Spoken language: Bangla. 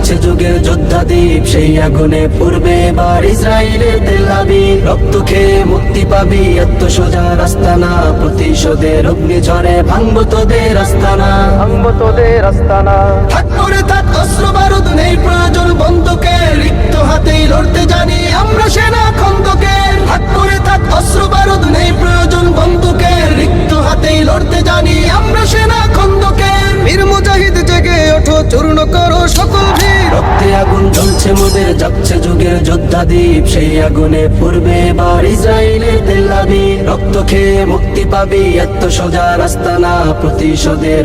জ্বলছে যুগের যোদ্ধা দ্বীপ, সেই আগুনে পূর্বে এবার ইসরায়েলের তেল আবিব। রক্ত খেয়ে মুক্তি পাবি, এত সোজা রাস্তা না, প্রতিশোধের অগ্নিঝড়ে ভাঙবো তোদের আস্তানা, ভাঙবো তোদের আস্তানা। থাক করে থাক অস্ত্র বারুদ, নেই প্রয়োজন বন্দুকের, রিক্ত হাতেই লড়তে জানি আমরা সেনা খন্দকের। থাক করে থাক অস্ত্র বারুদ, নেই প্রয়োজন বন্দুকের, রিক্ত হাতেই লড়তে জানি আমরা সেনা খন্দকের। বীর মুজাহিদ জেগে ওঠো, চূর্ণ করো সকল ভিড়। রক্তে আগুন জ্বলছে মোদের, জাগছে যুগের যোদ্ধা দ্বীপ, সেই আগুনে পূর্বে এবার ইসরায়েলের তেল আবিব। রক্ত খেয়ে মুক্তি পাবি, এত সোজা রাস্তা না, প্রতিশোধের